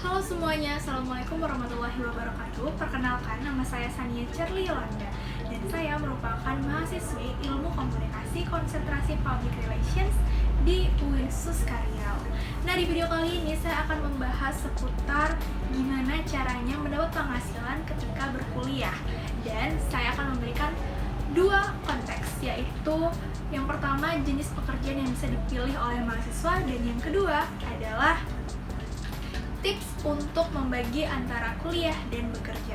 Halo semuanya, Assalamualaikum warahmatullahi wabarakatuh. Perkenalkan, nama saya Sania Cherly Yolanda dan saya merupakan mahasiswi Ilmu Komunikasi Konsentrasi Public Relations di UIN Suskaryau. Nah, di video kali ini saya akan membahas seputar gimana caranya mendapat penghasilan ketika berkuliah, dan saya akan memberikan dua konteks, yaitu yang pertama jenis pekerjaan yang bisa dipilih oleh mahasiswa, dan yang kedua adalah tips untuk membagi antara kuliah dan bekerja.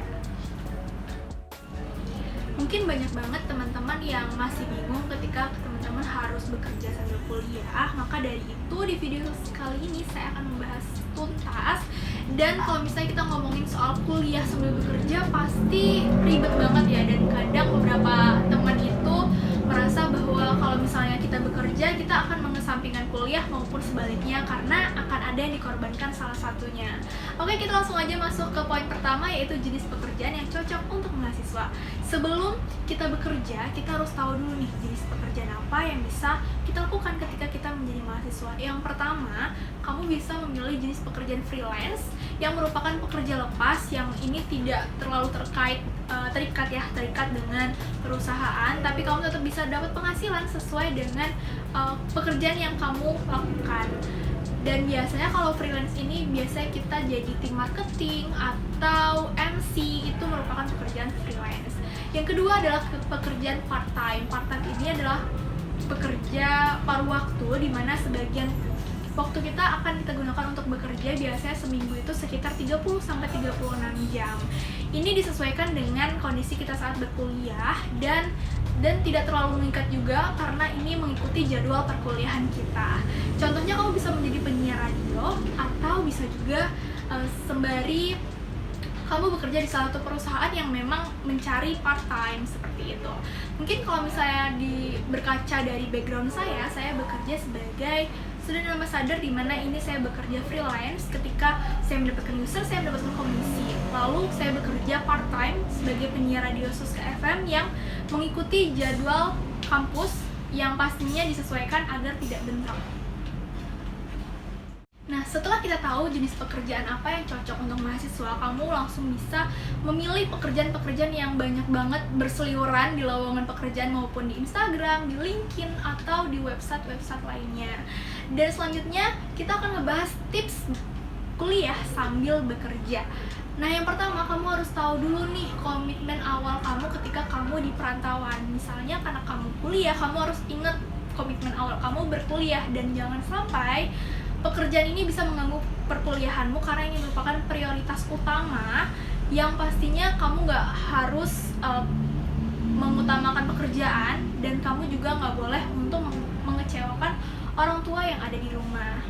Mungkin banyak banget teman-teman yang masih bingung ketika teman-teman harus bekerja sambil kuliah. Maka dari itu di video kali ini saya akan membahas tuntas. Dan kalau misalnya kita ngomongin soal kuliah sambil bekerja pasti ribet banget ya. Dan kadang beberapa teman itu merasa bahwa kalau misalnya kita bekerja, kita akan mengesampingkan kuliah maupun sebaliknya karena akan ada yang dikorbankan salah satunya. Oke, kita langsung aja masuk ke poin pertama, yaitu jenis pekerjaan yang cocok untuk mahasiswa. Sebelum kita bekerja, kita harus tahu dulu nih jenis pekerjaan apa yang bisa kita lakukan ketika kita menjadi mahasiswa. Yang pertama, kamu bisa memilih jenis pekerjaan freelance yang merupakan pekerja lepas, yang ini tidak terlalu terikat dengan perusahaan, tapi kamu tetap bisa dapat penghasilan sesuai dengan pekerjaan yang kamu lakukan. Dan biasanya kalau freelance ini biasanya kita jadi tim marketing atau MC, itu merupakan pekerjaan freelance. Yang kedua adalah pekerjaan part-time. Part-time ini adalah pekerja paruh waktu, di mana sebagian waktu kita akan kita gunakan untuk bekerja biasanya seminggu itu sekitar 30-36 jam. Ini disesuaikan dengan kondisi kita saat berkuliah dan tidak terlalu mengikat juga karena ini mengikuti jadwal perkuliahan kita. Contohnya kamu bisa menjadi penyiar radio atau bisa juga sembari kamu bekerja di salah satu perusahaan yang memang mencari part-time seperti itu. Mungkin kalau misalnya berkaca dari background saya bekerja sebagai student ambassador, di mana ini saya bekerja freelance. Ketika saya mendapatkan user, saya mendapatkan komisi. Lalu saya bekerja part-time sebagai penyiar radio Suska FM yang mengikuti jadwal kampus yang pastinya disesuaikan agar tidak bentrok. Nah, setelah kita tahu jenis pekerjaan apa yang cocok untuk mahasiswa, kamu langsung bisa memilih pekerjaan-pekerjaan yang banyak banget berseliweran di lowongan pekerjaan maupun di Instagram, di LinkedIn, atau di website-website lainnya. Dan selanjutnya, kita akan ngebahas tips kuliah sambil bekerja. Nah, yang pertama, kamu harus tahu dulu nih komitmen awal kamu ketika kamu di perantauan. Misalnya, karena kamu kuliah, kamu harus ingat komitmen awal kamu berkuliah, dan jangan sampai pekerjaan ini bisa mengganggu perkuliahanmu karena ini merupakan prioritas utama yang pastinya kamu nggak harus mengutamakan pekerjaan, dan kamu juga nggak boleh untuk mengecewakan orang tua yang ada di rumah.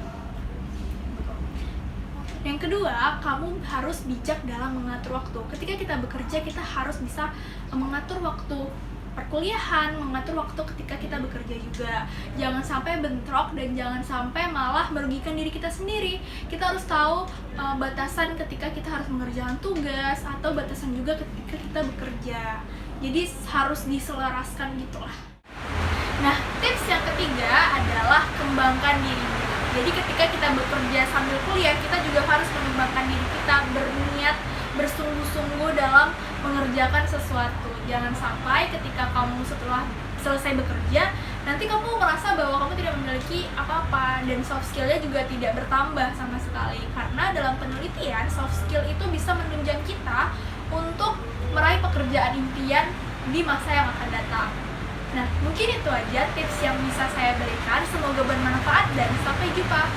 Yang kedua, kamu harus bijak dalam mengatur waktu. Ketika kita bekerja, kita harus bisa mengatur waktu perkuliahan, mengatur waktu ketika kita bekerja juga. Jangan sampai bentrok dan jangan sampai malah merugikan diri kita sendiri. Kita harus tahu batasan ketika kita harus mengerjakan tugas, atau batasan juga ketika kita bekerja. Jadi harus diselaraskan gitulah. Nah, tips yang ketiga adalah kembangkan diri. Jadi ketika kita bekerja sambil kuliah, kita juga harus mengembangkan diri kita, berniat bersungguh-sungguh dalam mengerjakan sesuatu. Jangan sampai ketika kamu setelah selesai bekerja, nanti kamu merasa bahwa kamu tidak memiliki apa-apa, dan soft skill-nya juga tidak bertambah sama sekali. Karena dalam penelitian, soft skill itu bisa menunjang kita untuk meraih pekerjaan impian di masa yang akan datang. Nah, mungkin itu aja tips yang bisa saya berikan. Semoga bermanfaat dan sampai jumpa.